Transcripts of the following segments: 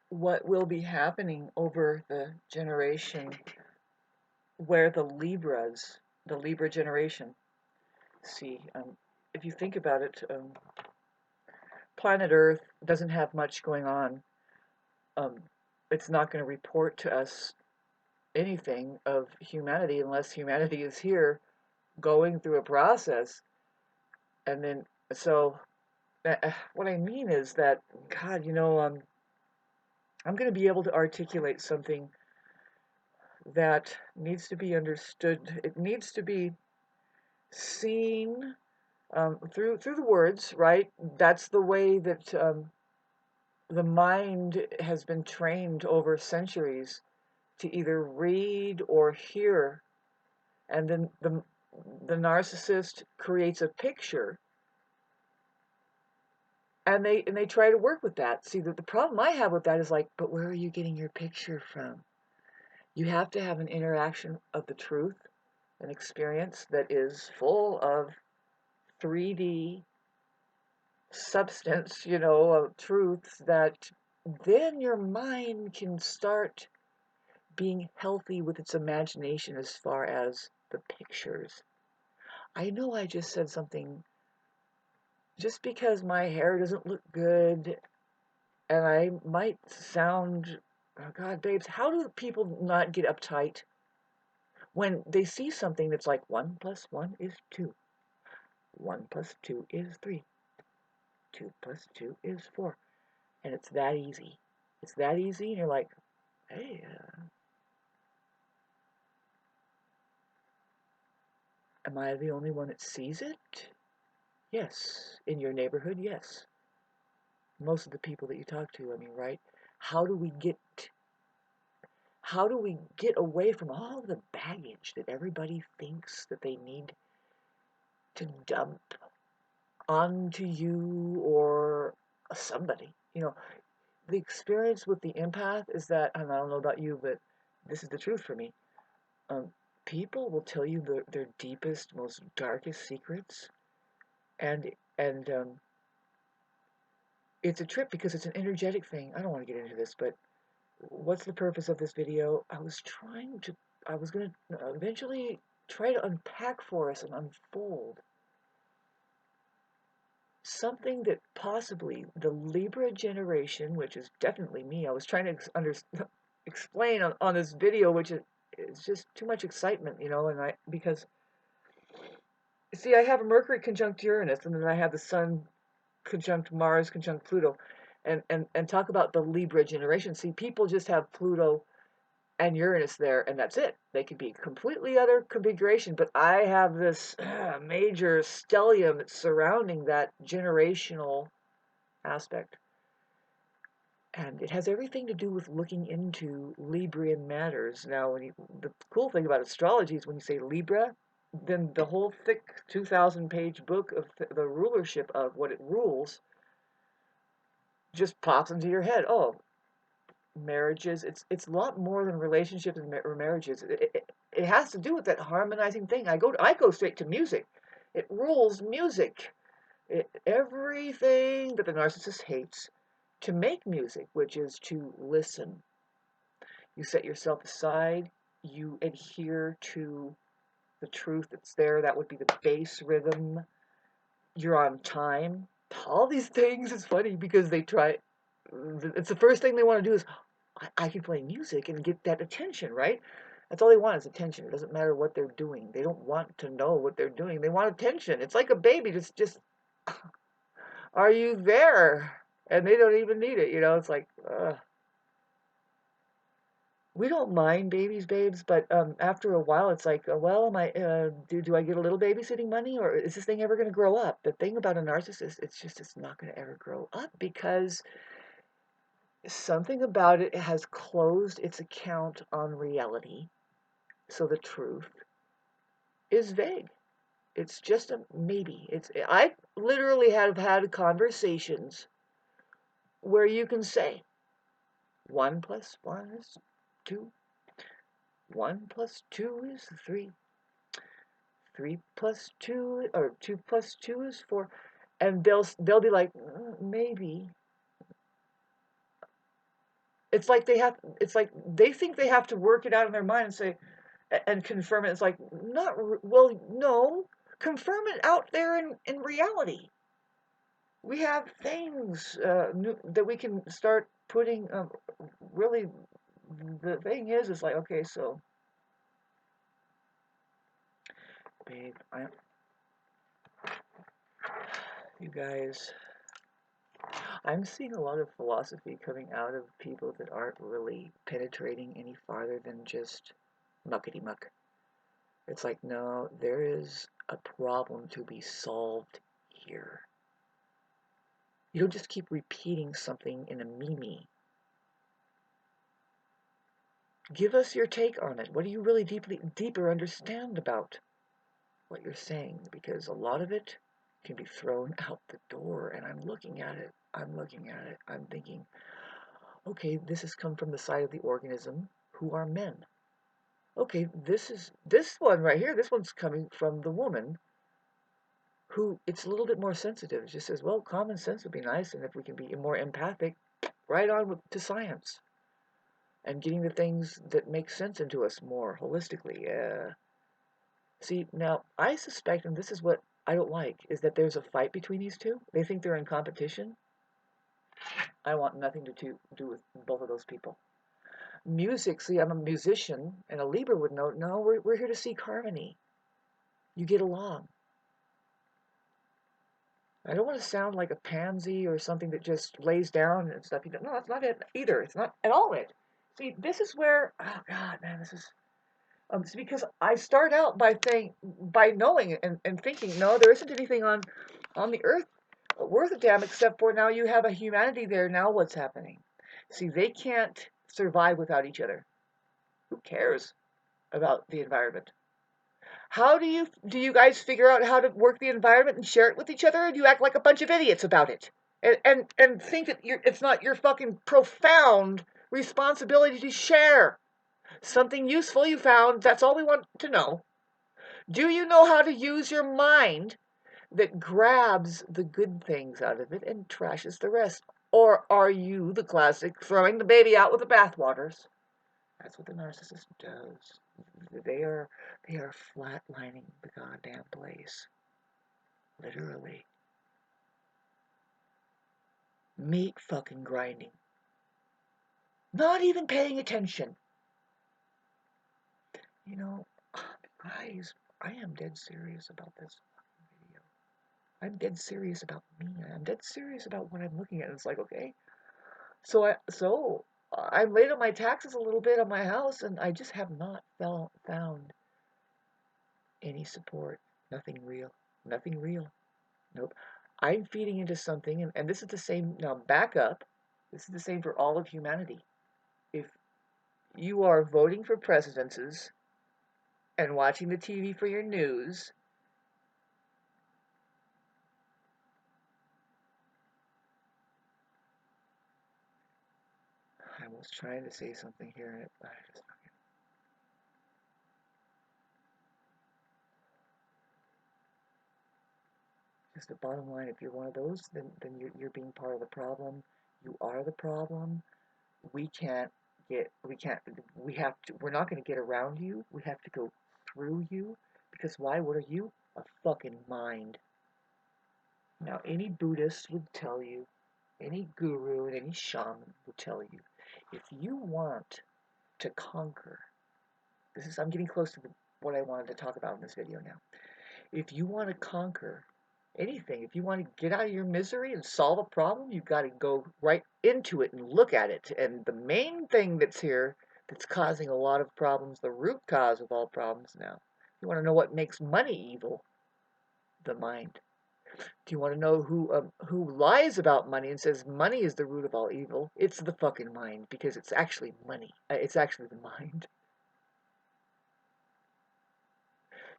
what will be happening over the generation where the Libra generation, see, if you think about it, planet Earth doesn't have much going on. Um, it's not going to report to us anything of humanity unless humanity is here going through a process. And then, so what I mean is that, God, I'm going to be able to articulate something that needs to be understood. It needs to be seen through the words, right? That's the way that the mind has been trained over centuries to either read or hear, and then the narcissist creates a picture, and they try to work with that. See, the problem I have with that is like, but where are you getting your picture from? You have to have an interaction of the truth, an experience that is full of 3D substance, of truths that then your mind can start being healthy with its imagination as far as the pictures. I know I just said something just because my hair doesn't look good and I might sound, oh God, babes, how do people not get uptight when they see something that's like 1 plus 1 is 2, 1 plus 2 is 3, 2 plus 2 is 4, and it's that easy. It's that easy, and you're like, hey, am I the only one that sees it? Yes. In your neighborhood, yes. Most of the people that you talk to, I mean, right? How do we get how do we get away from all the baggage that everybody thinks that they need to dump onto you or somebody? The experience with the empath is that, and I don't know about you, but this is the truth for me. Um, People will tell you their deepest, most darkest secrets, and and it's a trip because it's an energetic thing. I don't want to get into this, but what's the purpose of this video? I was going to eventually try to unpack for us and unfold something that possibly the Libra generation, which is definitely me, I was trying to explain on this video, which is just too much excitement, because, see, I have a Mercury conjunct Uranus, and then I have the Sun conjunct Mars conjunct Pluto, and talk about the Libra generation. See, people just have Pluto and Uranus there, and that's it. They could be completely other configuration, but I have this major stellium that's surrounding that generational aspect. And it has everything to do with looking into Librian matters. Now, the cool thing about astrology is when you say Libra, then the whole thick 2,000-page book of the rulership of what it rules just pops into your head. Oh, marriages, it's a lot more than relationships and marriages. It has to do with that harmonizing thing. I go straight to music. It rules music. Everything that the narcissist hates, to make music, which is to listen. You set yourself aside, you adhere to the truth that's there. That would be the bass rhythm. You're on time. All these things, it's funny because it's the first thing they want to do is, I can play music and get that attention, right? That's all they want is attention. It doesn't matter what they're doing. They don't want to know what they're doing. They want attention. It's like a baby, just are you there? And they don't even need it, It's like, we don't mind babies, babes, but after a while, it's like, well, am I? Do I get a little babysitting money, or is this thing ever going to grow up? The thing about a narcissist, it's not going to ever grow up because something about it has closed its account on reality. So the truth is vague. It's just a maybe. I literally have had conversations where you can say 1 plus 1 is 2, 1 plus 2 is 3, 3 plus 2 or 2 plus 2 is 4, and they'll be like, maybe. It's like they think they have to work it out in their mind and say and confirm it. It's like, not well, no, confirm it out there in reality. We have things that we can start putting. Really, the thing is like, okay, so, babe, you guys, I'm seeing a lot of philosophy coming out of people that aren't really penetrating any farther than just muckety muck. It's like, no, there is a problem to be solved here. You don't just keep repeating something in a meme. Give us your take on it. What do you really deeper understand about what you're saying? Because a lot of it can be thrown out the door, and I'm looking at it. I'm thinking, okay, this has come from the side of the organism who are men. Okay, this one right here, this one's coming from the woman who it's a little bit more sensitive. It just says, well, common sense would be nice, and if we can be more empathic, right on to science and getting the things that make sense into us more holistically. See, now I suspect, and this is what I don't like, is that there's a fight between these two. They think they're in competition. I want nothing to do with both of those people. Music, see, I'm a musician, and a Libra would know, no, we're here to seek harmony. You get along. I don't want to sound like a pansy or something that just lays down and stuff. No, that's not it either. It's not at all it. See, this is where, oh God, man, this is, it's because I start out by knowing and thinking, no, there isn't anything on the earth worth a damn except for now you have a humanity there. Now what's happening? See, they can't survive without each other. Who cares about the environment? How do you guys figure out how to work the environment and share it with each other? And you act like a bunch of idiots about it, and think that it's not your fucking profound responsibility to share something useful you found. That's all we want to know. Do you know how to use your mind that grabs the good things out of it and trashes the rest? Or are you the classic throwing the baby out with the bathwaters? That's what the narcissist does. They are they are flatlining the goddamn place. Literally. Meat fucking grinding. Not even paying attention. You know, guys, I am dead serious about this video. I'm dead serious about me. I'm dead serious about what I'm looking at. It's like, okay, I'm late on my taxes a little bit on my house, and I just have not found any support. Nothing real. Nothing real. Nope. I'm feeding into something, and this is the same. Now, back up. This is the same for all of humanity. If you are voting for presidencies and watching the TV for your news, I was trying to say something here, and just the bottom line. If you're one of those, then you're being part of the problem. You are the problem. We can't we can't, we have to, we're not going to get around you. We have to go through you. Because why? What are you? A fucking mind. Now, any Buddhist would tell you, any guru and any shaman would tell you, if you want to conquer, I'm getting close to what I wanted to talk about in this video now. If you want to conquer anything, if you want to get out of your misery and solve a problem, you've got to go right into it and look at it. And the main thing that's here that's causing a lot of problems, the root cause of all problems now, you want to know what makes money evil? The mind. Do you want to know who lies about money and says money is the root of all evil? It's the fucking mind, because it's actually money. It's actually the mind.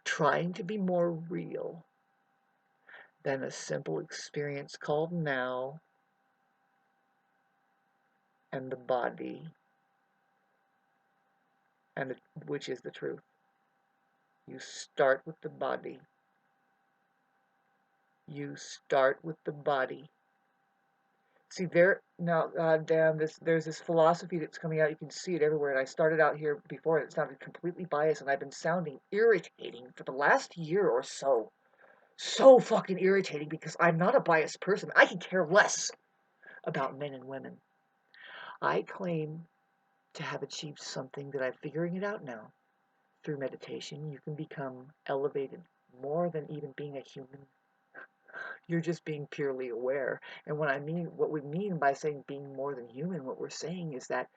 Trying to be more real than a simple experience called now and the body, which is the truth. You start with the body. You start with the body. See there now, damn, there's this philosophy that's coming out. You can see it everywhere. And I started out here before, and it sounded completely biased, and I've been sounding irritating for the last year or so. So fucking irritating because I'm not a biased person. I can care less about men and women. I claim to have achieved something that I'm figuring it out now. Through meditation, you can become elevated more than even being a human. You're just being purely aware. And what we mean by saying being more than human, what we're saying is that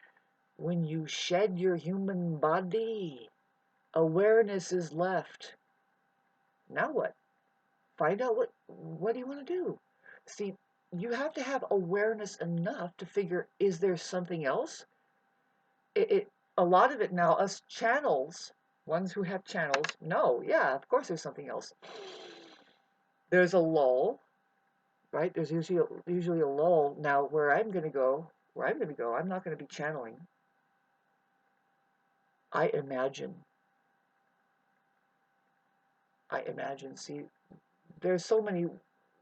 when you shed your human body, awareness is left. Now what? Find out what do you want to do? See, you have to have awareness enough to figure, is there something else? A lot of it now, us channels, ones who have channels, no, yeah, of course there's something else. There's a lull, right? There's usually a lull. Now, where I'm going to go, I'm not going to be channeling. I imagine. See, there's so many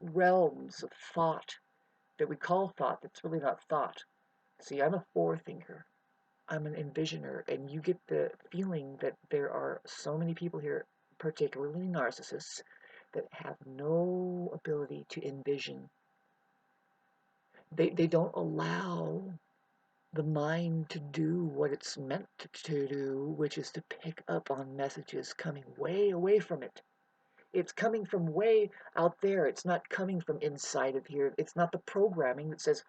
realms of thought that we call thought that's really not thought. See, I'm a forethinker. I'm an envisioner, and you get the feeling that there are so many people here, particularly narcissists, that have no ability to envision. They don't allow the mind to do what it's meant to do, which is to pick up on messages coming way away from it. It's coming from way out there. It's not coming from inside of here. It's not the programming that says,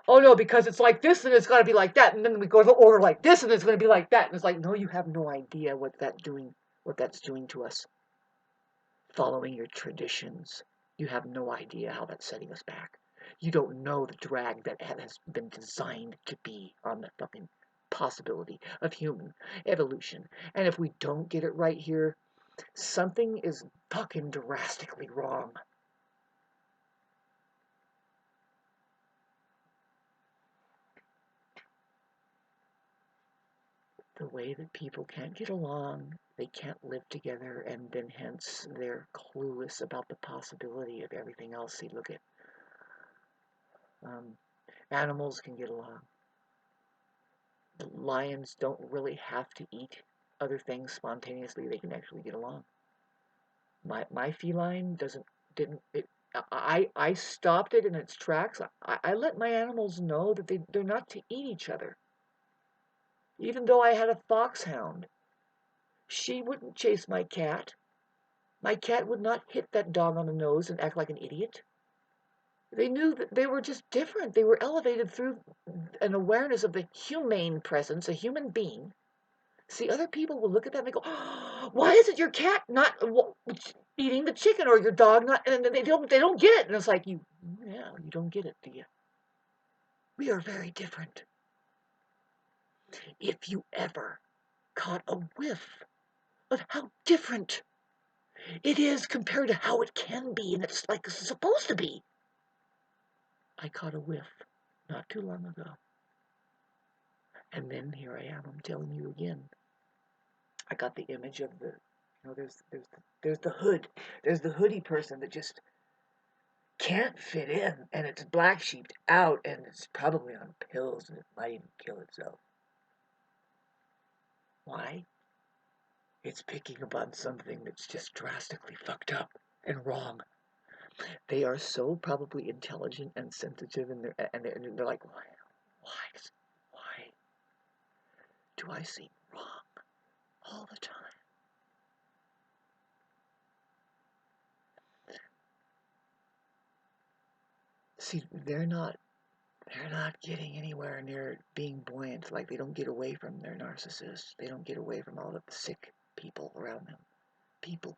oh no, because it's like this and it's got to be like that. And then we go to order like this and it's going to be like that. And it's like, no, you have no idea what that's doing to us. Following your traditions. You have no idea how that's setting us back. You don't know the drag that has been designed to be on the fucking possibility of human evolution. And if we don't get it right here, something is fucking drastically wrong. The way that people can't get along, they can't live together, and then hence they're clueless about the possibility of everything else. See, look at animals can get along. The lions don't really have to eat other things spontaneously. They can actually get along. My feline didn't it. I stopped it in its tracks. I let my animals know that they're not to eat each other. Even though I had a foxhound, she wouldn't chase my cat. My cat would not hit that dog on the nose and act like an idiot. They knew that they were just different. They were elevated through an awareness of the humane presence, a human being. See, other people will look at that and they go, oh, why is it your cat not eating the chicken or your dog not, and they don't get it. And it's like, you don't get it, do you? We are very different. If you ever caught a whiff of how different it is compared to how it can be, and it's like it's supposed to be. I caught a whiff not too long ago. And then here I am, I'm telling you again. I got the image of there's the hood. There's the hoodie person that just can't fit in, and it's black sheeped out, and it's probably on pills, and it might even kill itself. Why? It's picking up on something that's just drastically fucked up and wrong. They are so probably intelligent and sensitive, and they're like, why do I seem wrong all the time? See, they're not getting anywhere near being buoyant. Like, they don't get away from their narcissists. They don't get away from all of the sick people around them. People.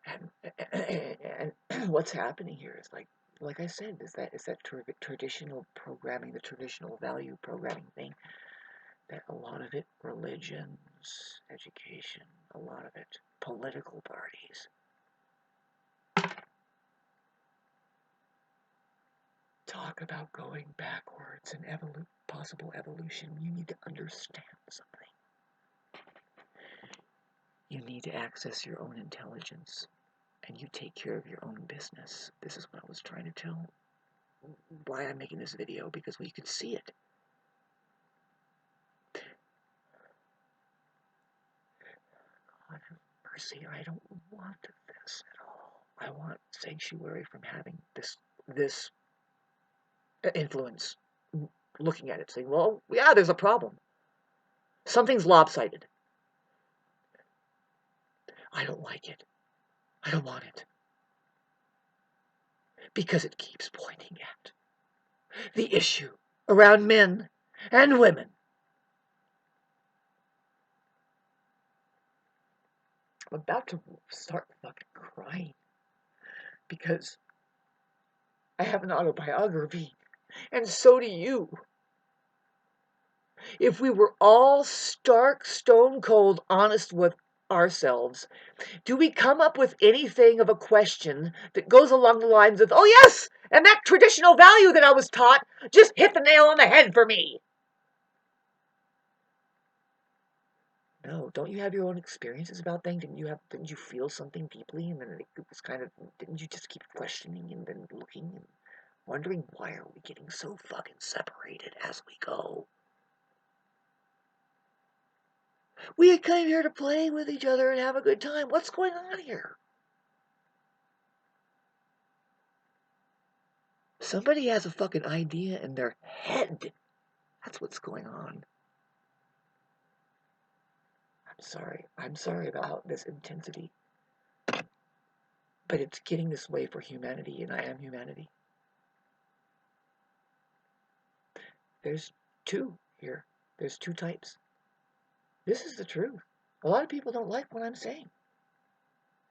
And what's happening here is like I said, is that traditional programming, the traditional value programming thing, that a lot of it, religions, education, a lot of it, political parties. Talk about going backwards and possible evolution. You need to understand something. You need to access your own intelligence. and you take care of your own business. This is what I was trying to tell. Why I'm making this video, because we could see it. God have mercy, I don't want this at all. I want sanctuary from having this influence. Looking at it, saying, well, yeah, there's a problem. Something's lopsided. I don't like it. I don't want it. Because it keeps pointing at the issue around men and women. I'm about to start fucking crying because I have an autobiography, and so do you. If we were all stark, stone cold honest with ourselves, do we come up with anything of a question that goes along the lines of, oh yes, and that traditional value that I was taught just hit the nail on the head for me? No, don't you have your own experiences about things? Didn't you feel something deeply, and then it was kind of, didn't you just keep questioning and then looking and wondering, why are we getting so fucking separated as we go? We came here to play with each other and have a good time. What's going on here? Somebody has a fucking idea in their head. That's what's going on. I'm sorry about this intensity. But it's getting this way for humanity, and I am humanity. There's two here. There's two types. This is the truth. A lot of people don't like what I'm saying.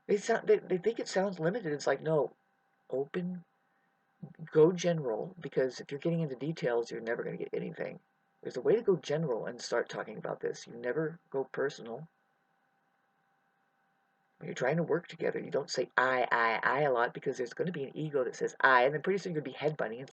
They think it sounds limited. It's like, no, open, go general, because if you're getting into details, you're never going to get anything. There's a way to go general and start talking about this. You never go personal. When you're trying to work together, you don't say I a lot, because there's going to be an ego that says I, and then pretty soon you're going to be headbutting and